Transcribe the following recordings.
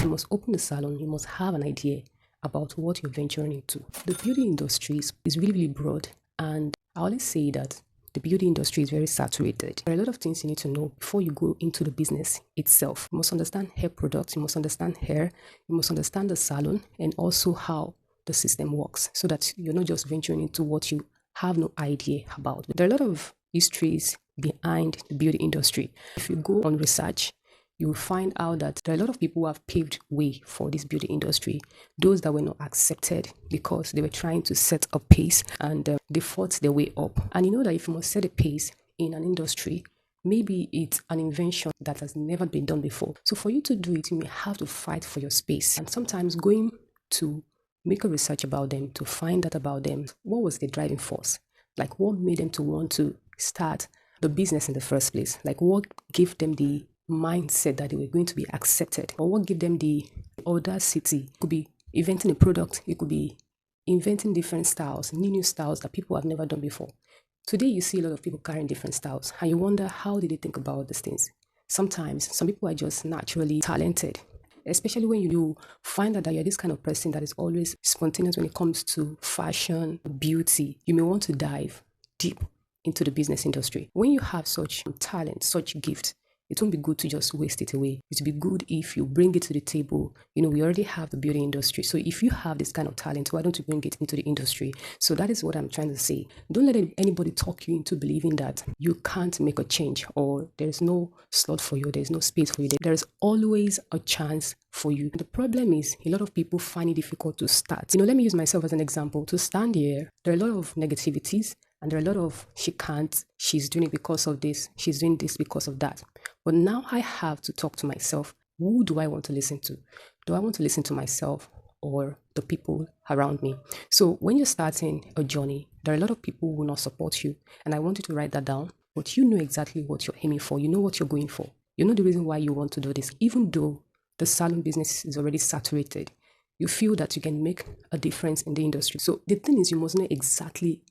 you must open the salon, you must have an idea about what you're venturing into. The beauty industry is really, really broad, and I always say that the beauty industry is very saturated. There are a lot of things you need to know before you go into the business itself. You must understand hair products, you must understand hair, you must understand the salon, and also how the system works, so that you're not just venturing into what you have no idea about. There are a lot of histories behind the beauty industry. If you go on research, you will find out that there are a lot of people who have paved way for this beauty industry. Those that were not accepted because they were trying to set a pace, and they fought their way up. And you know that if you must set a pace in an industry, maybe it's an invention that has never been done before. So for you to do it, you may have to fight for your space. And sometimes going to make a research about them, to find out about them, what was the driving force? Like, what made them to want to start the business in the first place? Like, what gave them the mindset that they were going to be accepted, or what gave them the audacity? It could be inventing a product, it could be inventing different styles, new styles that people have never done before. Today you see a lot of people carrying different styles, and you wonder, how did they think about these things? Sometimes some people are just naturally talented, especially when you find out that you're this kind of person that is always spontaneous when it comes to fashion, beauty. You may want to dive deep into the business industry. When you have such talent, such gift, it won't be good to just waste it away. It will be good if you bring it to the table. You know, we already have the beauty industry. So if you have this kind of talent, why don't you bring it into the industry? So that is what I'm trying to say. Don't let anybody talk you into believing that you can't make a change, or there's no slot for you, there's no space for you. There's always a chance for you. The problem is a lot of people find it difficult to start. You know, let me use myself as an example. To stand here, there are a lot of negativities, and there are a lot of she can't, she's doing it because of this, she's doing this because of that. But now I have to talk to myself. Who do I want to listen to? Do I want to listen to myself or the people around me? So when you're starting a journey, there are a lot of people who will not support you. And I want you to write that down. But you know exactly what you're aiming for. You know what you're going for. You know the reason why you want to do this. Even though the salon business is already saturated, you feel that you can make a difference in the industry. So the thing is, you must know exactly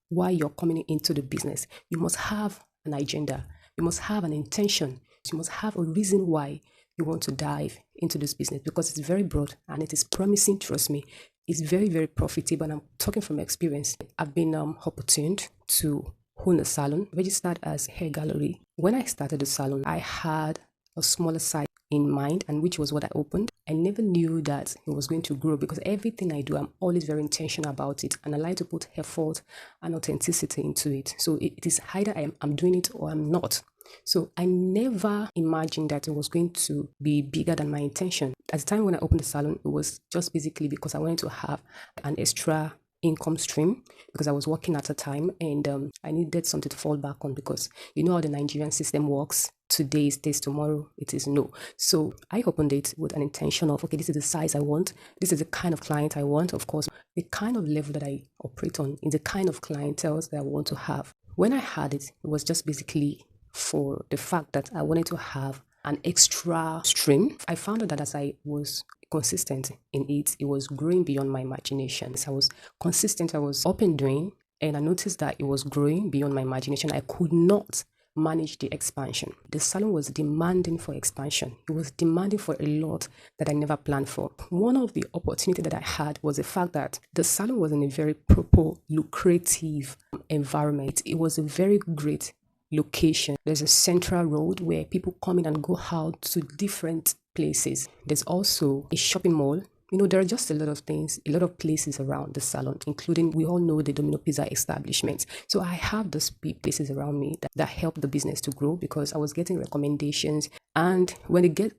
why you're coming into the business. You must have an agenda. You must have an intention. You must have a reason why you want to dive into this business, because it's very broad and it is promising. Trust me, it's very, very profitable. And I'm talking from experience. I've been opportuned to own a salon, registered as hair gallery. When I started the salon, I had a smaller site in mind, and which was what I opened. I never knew that it was going to grow, because everything I do, I'm always very intentional about it, and I like to put effort and authenticity into it. So it is either I'm doing it or I'm not. So I never imagined that it was going to be bigger than my intention. At the time when I opened the salon, it was just basically because I wanted to have an extra income stream, because I was working at a time, and I needed something to fall back on, because you know how the Nigerian system works. Today is this, tomorrow it is no. So I opened it with an intention of, okay, this is the size I want, this is the kind of client I want. Of course, the kind of level that I operate on is the kind of clientele that I want to have. When I had it, it was just basically for the fact that I wanted to have an extra stream. I found out that as I was consistent in it, it was growing beyond my imagination. So I was consistent, I was up and doing, and I noticed that it was growing beyond my imagination. I could not manage the expansion. The salon was demanding for expansion. It was demanding for a lot that I never planned for. One of the opportunities that I had was the fact that the salon was in a very proper, lucrative environment. It was a very great location. There's a central road where people come in and go out to different places. There's also a shopping mall. You know, there are just a lot of things, a lot of places around the salon, including, we all know, the Domino Pizza establishments. So I have those places around me that help the business to grow, because I was getting recommendations. And when they get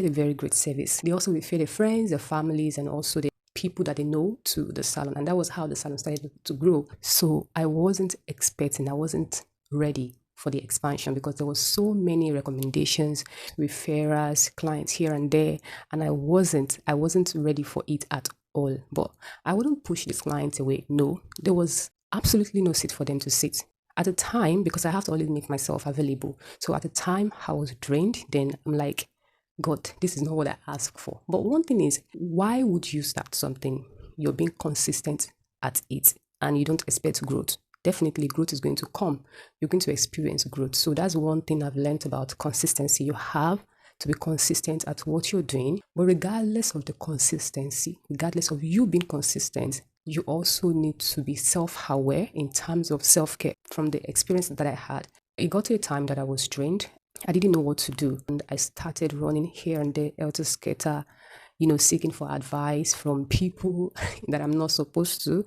a very great service, they also refer their friends, their families, and also the people that they know to the salon. And that was how the salon started to grow. So I wasn't ready for the expansion, because there were so many recommendations, referrals, clients here and there, and I wasn't ready for it at all. But I wouldn't push these clients away. No, there was absolutely no seat for them to sit. At the time, because I have to always make myself available. So at the time I was drained. Then I'm like, God, this is not what I asked for. But one thing is, why would you start something? You're being consistent at it and you don't expect growth. Definitely growth is going to come. You're going to experience growth. So that's one thing I've learned about consistency. You have to be consistent at what you're doing. But regardless of the consistency, regardless of you being consistent, you also need to be self-aware in terms of self-care. From the experience that I had, it got to a time that I was drained. I didn't know what to do. And I started running here and there, helter skelter, seeking for advice from people that I'm not supposed to.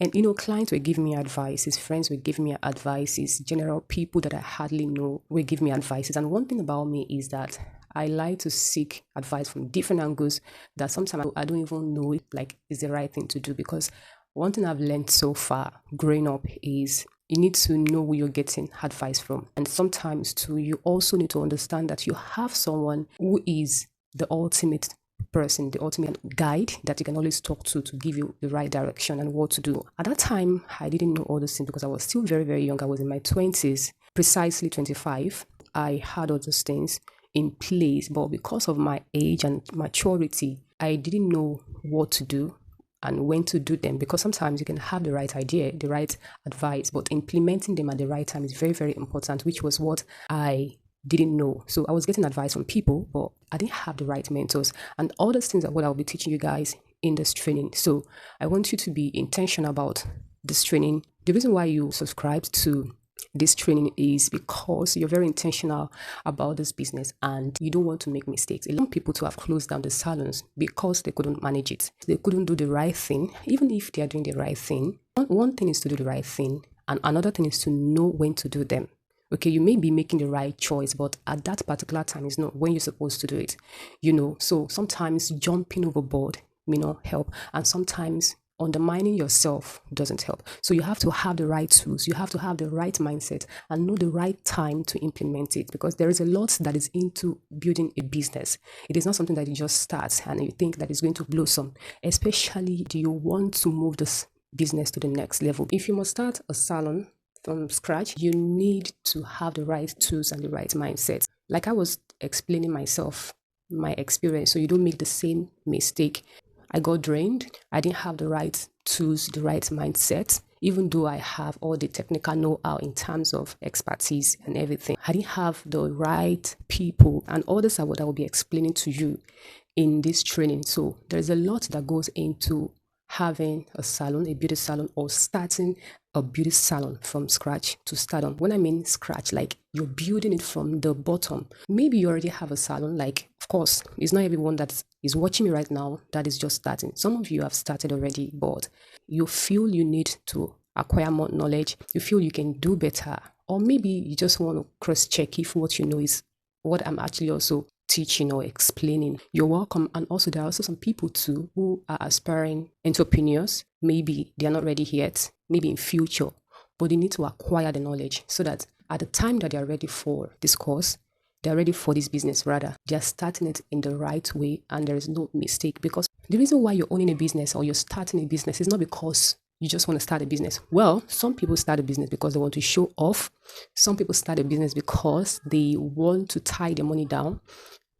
And, clients were giving me advices, friends were giving me advices, general people that I hardly know were giving me advices. And one thing about me is that I like to seek advice from different angles that sometimes I don't even know if is the right thing to do. Because one thing I've learned so far growing up is you need to know who you're getting advice from. And sometimes too, you also need to understand that you have someone who is the ultimate person, the ultimate guide that you can always talk to give you the right direction and what to do. At that time, I didn't know all those things because I was still very, very young. I was in my 20s, precisely 25. I had all those things in place, but because of my age and maturity, I didn't know what to do and when to do them, because sometimes you can have the right idea, the right advice, but implementing them at the right time is very, very important, which was what I didn't know. So I was getting advice from people, but I didn't have the right mentors. And all those things are what I'll be teaching you guys in this training. So I want you to be intentional about this training. The reason why you subscribed to this training is because you're very intentional about this business and you don't want to make mistakes. A lot of people to have closed down the salons because they couldn't manage it. They couldn't do the right thing, even if they are doing the right thing. One thing is to do the right thing, and another thing is to know when to do them. Okay, you may be making the right choice, but at that particular time is not when you're supposed to do it. So sometimes jumping overboard may not help, and sometimes undermining yourself doesn't help. So you have to have the right tools, you have to have the right mindset and know the right time to implement it, because there is a lot that is into building a business. It is not something that you just start and you think that it's going to blossom, especially do you want to move this business to the next level. If you must start a salon from scratch, you need to have the right tools and the right mindset. Like I was explaining my experience, so you don't make the same mistake. I got drained. I didn't have the right tools, the right mindset, even though I have all the technical know-how in terms of expertise and everything. I didn't have the right people, and all this are what I will be explaining to you in this training. So there's a lot that goes into having a salon, a beauty salon, or starting a beauty salon from scratch to start on. When I mean scratch, like you're building it from the bottom. Maybe you already have a salon, of course, it's not everyone that is watching me right now that is just starting. Some of you have started already, but you feel you need to acquire more knowledge. You feel you can do better, or maybe you just want to cross-check if what you know is what I'm actually also teaching or explaining. You're welcome. And also there are also some people too who are aspiring entrepreneurs. Maybe they're not ready yet, maybe in future, but they need to acquire the knowledge so that at the time that they're ready for this course, they're ready for this business, rather they're starting it in the right way and there is no mistake. Because the reason why you're owning a business or you're starting a business is not because you just want to start a business. Well, some people start a business because they want to show off. Some people start a business because they want to tie their money down.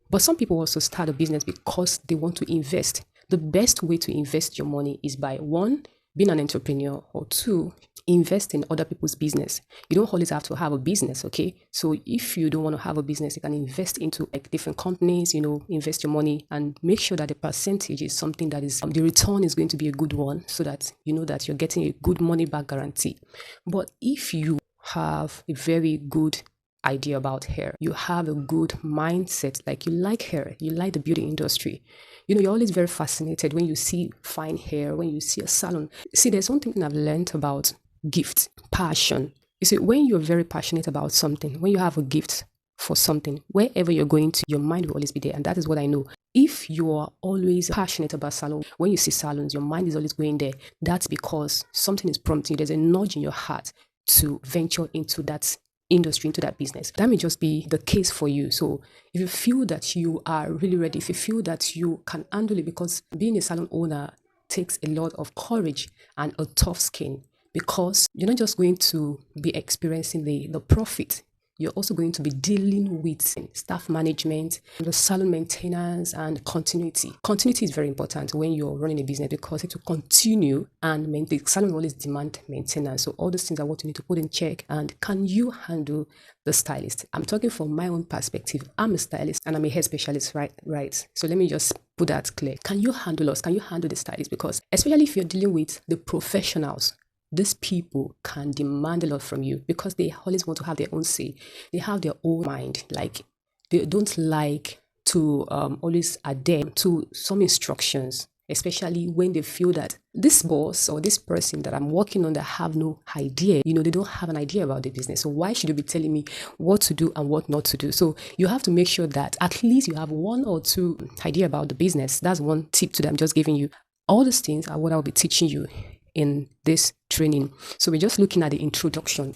But some people also start a business because they want to invest. The best way to invest your money is by, one, being an entrepreneur, or two, invest in other people's business. You don't always have to have a business, okay? So if you don't want to have a business, you can invest into different companies, invest your money and make sure that the percentage is something that is, the return is going to be a good one, so that you know that you're getting a good money back guarantee. But if you have a very good idea about hair, you have a good mindset, like you like hair, you like the beauty industry, you're always very fascinated when you see fine hair, when you see a salon. See, there's one thing I've learned about gift, passion. You see, when you're very passionate about something, when you have a gift for something, wherever you're going to, your mind will always be there. And that is what I know. If you are always passionate about salon, when you see salons, your mind is always going there. That's because something is prompting you. There's a nudge in your heart to venture into that industry, into that business. That may just be the case for you. So if you feel that you are really ready, if you feel that you can handle it, because being a salon owner takes a lot of courage and a tough skin, because you're not just going to be experiencing the profit. you're also going to be dealing with staff management, the salon maintenance, and continuity. Continuity is very important when you're running a business because it will continue, and the salon will always demand maintenance. So all those things are what you need to put in check. And can you handle the stylist? I'm talking from my own perspective. I'm a stylist and I'm a hair specialist, right? So let me just put that clear. Can you handle us? Can you handle the stylist? Because especially if you're dealing with the professionals, these people can demand a lot from you because they always want to have their own say. They have their own mind. Like, they don't like to always adhere to some instructions, especially when they feel that this boss or this person that I'm working on that have no idea, they don't have an idea about the business. So why should you be telling me what to do and what not to do? So you have to make sure that at least you have one or two idea about the business. That's one tip to them, I'm just giving you. All these things are what I'll be teaching you in this training. So we're just looking at the introduction.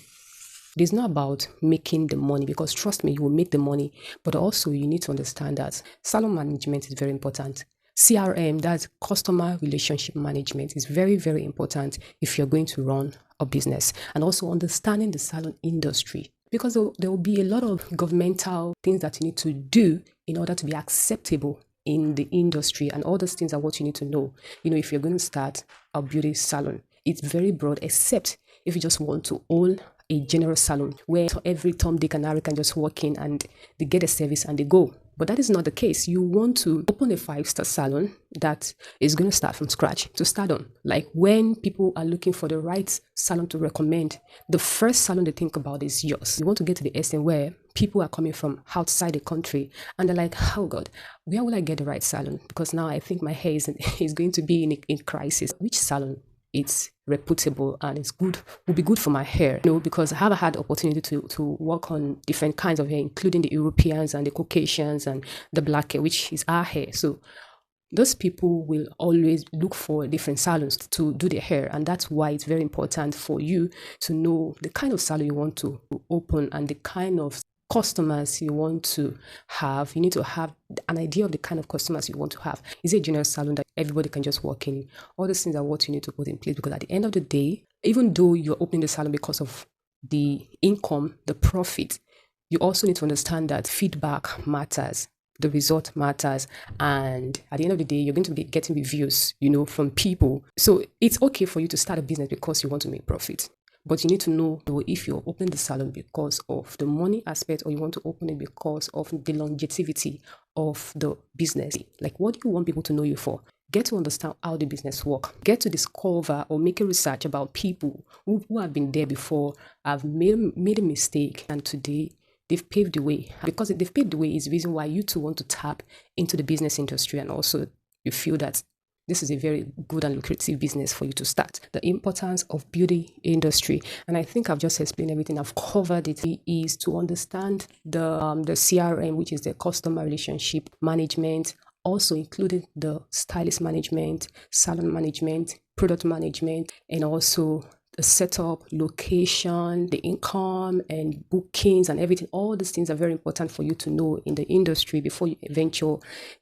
It is not about making the money, because trust me, you will make the money, but also you need to understand that salon management is very important. CRM, that's customer relationship management, is very, very important if you're going to run a business. And also understanding the salon industry, because there will be a lot of governmental things that you need to do in order to be acceptable in the industry, and all those things are what you need to know. If you're going to start a beauty salon, it's very broad, except if you just want to own a general salon where every Tom, Dick, and Harry can just walk in and they get a service and they go. But that is not the case. You want to open a 5-star salon that is going to start from scratch to start on. Like, when people are looking for the right salon to recommend, the first salon they think about is yours. You want to get to the extent where people are coming from outside the country and they're like, oh God, where will I get the right salon? Because now I think my hair is going to be in crisis. Which salon? It's reputable and it's good, will be good for my hair, because I have had opportunity to work on different kinds of hair, including the Europeans and the Caucasians and the black hair, which is our hair. So those people will always look for different salons to do their hair, and that's why it's very important for you to know the kind of salon you want to open and the kind of customers you want to have. You need to have an idea of the kind of customers you want to have. Is it a general salon that everybody can just walk in? All these things are what you need to put in place, because at the end of the day, even though you're opening the salon because of the income, the profit, you also need to understand that feedback matters, the result matters, and at the end of the day, you're going to be getting reviews, from people. So it's okay for you to start a business because you want to make profit. But you need to know if you're opening the salon because of the money aspect, or you want to open it because of the longevity of the business. Like, what do you want people to know you for? Get to understand how the business works. Get to discover or make a research about people who have been there before, have made a mistake, and today they've paved the way. Because they've paved the way is the reason why you too want to tap into the business industry, and also you feel that this is a very good and lucrative business for you to start. The importance of beauty industry, and I think I've just explained everything. I've covered it. Is to understand the CRM, which is the customer relationship management, also including the stylist management, salon management, product management, and also the setup, location, the income, and bookings and everything. All these things are very important for you to know in the industry before you venture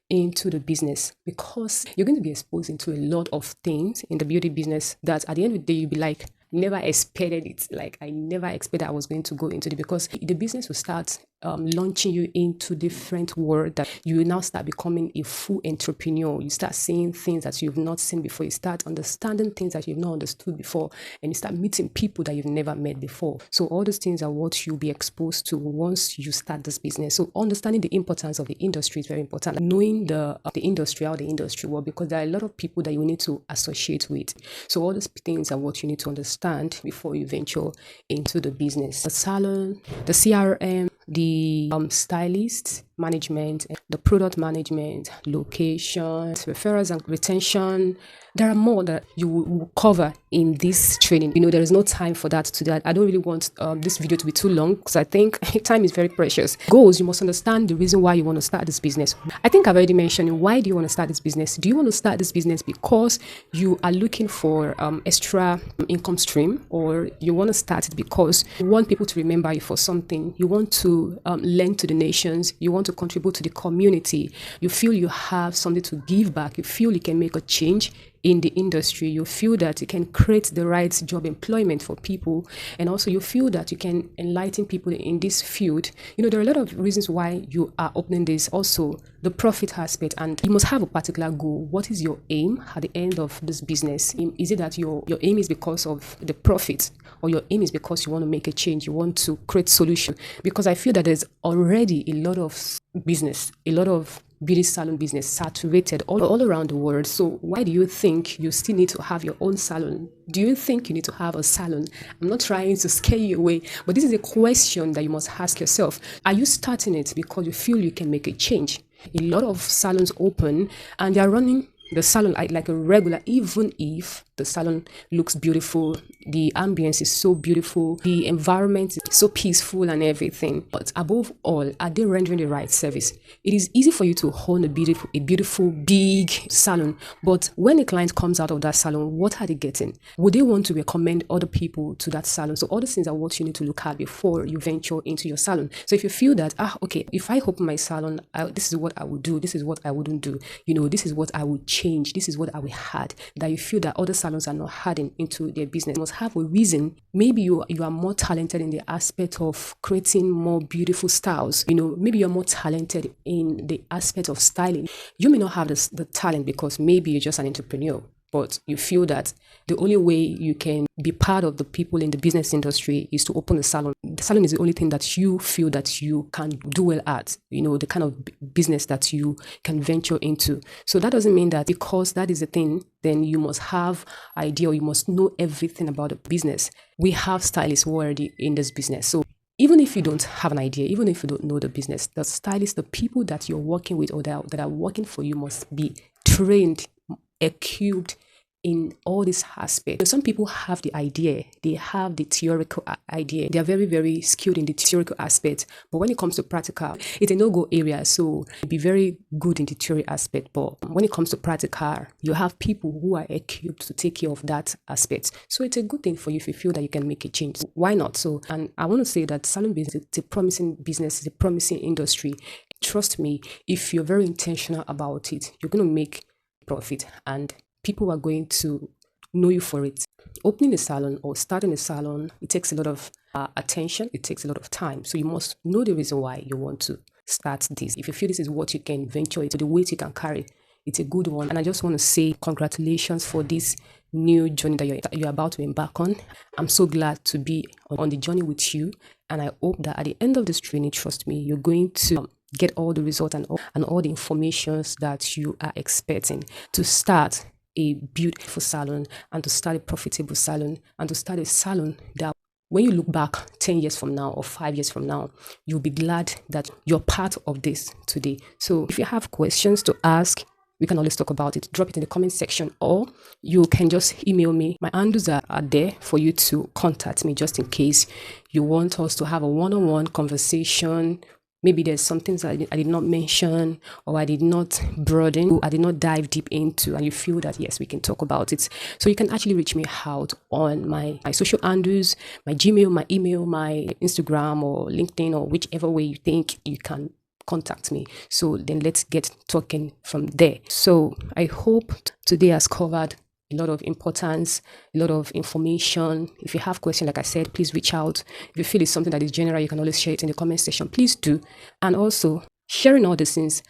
into the business, because you're going to be exposed into a lot of things in the beauty business that at the end of the day, you'll be like, never expected it. Like, I never expected I was going to go into it, because the business will start launching you into different world that you will now start becoming a full entrepreneur. You start seeing things that you've not seen before. You start understanding things that you've not understood before, and you start meeting people that you've never met before. So all those things are what you'll be exposed to once you start this business. So understanding the importance of the industry is very important. Knowing the industry, how the industry works, because there are a lot of people that you need to associate with. So all these things are what you need to understand before you venture into the business. The salon, the CRM, the stylist management, the product management, location, referrals and retention. There are more that you will cover in this training. There is no time for that today. I don't really want this video to be too long, because I think time is very precious. Goals, you must understand the reason why you want to start this business. I think I've already mentioned, why do you want to start this business? Do you want to start this business because you are looking for extra income stream, or you want to start it because you want people to remember you for something? You want to lend to the nations. You want to contribute to the community. You feel you have something to give back. You feel you can make a change in the industry, you feel that you can create the right job employment for people, and also you feel that you can enlighten people in this field. There are a lot of reasons why you are opening this. Also, the profit aspect, and you must have a particular goal. What is your aim at the end of this business? Is it that your aim is because of the profit, or your aim is because you want to make a change, you want to create solution? Because I feel that there's already a lot of business, a lot of beauty salon business saturated all around the world. So why do you think you still need to have your own salon? Do you think you need to have a salon? I'm not trying to scare you away, but this is a question that you must ask yourself. Are you starting it because you feel you can make a change? A lot of salons open and they are running the salon like a regular, even if the salon looks beautiful, the ambience is so beautiful, the environment is so peaceful and everything. But above all, are they rendering the right service? It is easy for you to own a beautiful big salon, but when a client comes out of that salon, what are they getting? Would they want to recommend other people to that salon? So all these things are what you need to look at before you venture into your salon. So if you feel that, okay, if I open my salon, this is what I would do, this is what I wouldn't do, this is what I would change, this is what I will add, that you feel that other salons are not adding into their business, you must have a reason. Maybe you are more talented in the aspect of creating more beautiful styles. Maybe you're more talented in the aspect of styling. You may not have the talent because maybe you're just an entrepreneur, but you feel that the only way you can be part of the people in the business industry is to open a salon. The salon is the only thing that you feel that you can do well at, the kind of business that you can venture into. So that doesn't mean that because that is the thing, then you must have idea or you must know everything about the business. We have stylists who are already in this business. So even if you don't have an idea, even if you don't know the business, the stylists, the people that you're working with or that are working for you must be trained, equipped in all these aspects. Some people have the idea, they have the theoretical idea, they are very, very skilled in the theoretical aspect, but when it comes to practical, it's a no-go area. So be very good in the theory aspect, but when it comes to practical, you have people who are equipped to take care of that aspect. So it's a good thing for you if you feel that you can make a change. Why not? So, and I want to say that salon business is a promising business, it's a promising industry. Trust me, if you're very intentional about it, you're going to make profit and people are going to know you for it. Opening a salon or starting a salon, it takes a lot of attention, it takes a lot of time. So you must know the reason why you want to start this. If you feel this is what you can venture into, the weight you can carry, it's a good one. And I just want to say congratulations for this new journey that you're about to embark on. I'm so glad to be on the journey with you. And I hope that at the end of this training, trust me, you're going to get all the results and all the informations that you are expecting to start a beautiful salon and to start a profitable salon and to start a salon that when you look back 10 years from now or 5 years from now, you'll be glad that you're part of this today. So if you have questions to ask, we can always talk about it. Drop it in the comment section or you can just email me. My handles are there for you to contact me just in case you want us to have a one-on-one conversation. Maybe there's some things I did not mention or I did not broaden, I did not dive deep into, and you feel that, yes, we can talk about it. So you can actually reach me out on my social handles, my Gmail, my email, my Instagram or LinkedIn or whichever way you think you can contact me. So then let's get talking from there. So I hope today has covered a lot of importance, a lot of information. If you have questions, like I said, please reach out. If you feel it's something that is general, you can always share it in the comment section. Please do. And also, sharing all these things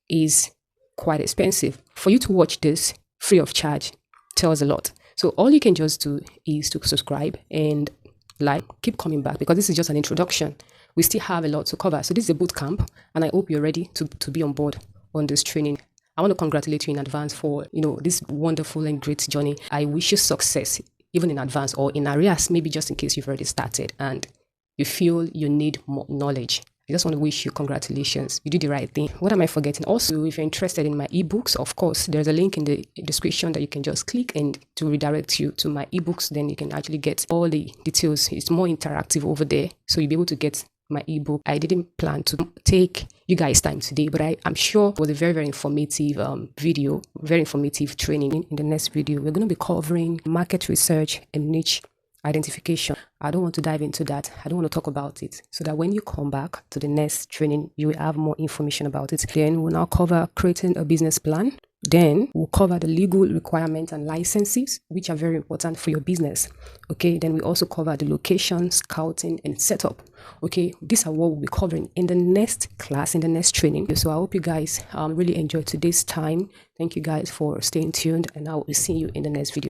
is quite expensive. For you to watch this free of charge tells a lot. So all you can just do is to subscribe and like, keep coming back because this is just an introduction. We still have a lot to cover. So this is a boot camp, and I hope you're ready to be on board on this training. I want to congratulate you in advance for, this wonderful and great journey. I wish you success, even in advance or in arrears, maybe just in case you've already started and you feel you need more knowledge. I just want to wish you congratulations. You did the right thing. What am I forgetting? Also, if you're interested in my ebooks, of course, there's a link in the description that you can just click and to redirect you to my ebooks. Then you can actually get all the details. It's more interactive over there. So you'll be able to get my ebook. I didn't plan to take you guys time today, but I'm sure it was a very, very informative video, very informative training. In the next video, we're going to be covering market research and niche identification. I don't want to dive into that. I don't want to talk about it so that when you come back to the next training, you will have more information about it. Then we'll now cover creating a business plan, Then we'll cover the legal requirements and licenses, which are very important for your business. Okay, then we also cover the location, scouting, and setup. Okay, these are what we'll be covering in the next class, in the next training. So I hope you guys really enjoyed today's time. Thank you guys for staying tuned, and I will see you in the next video.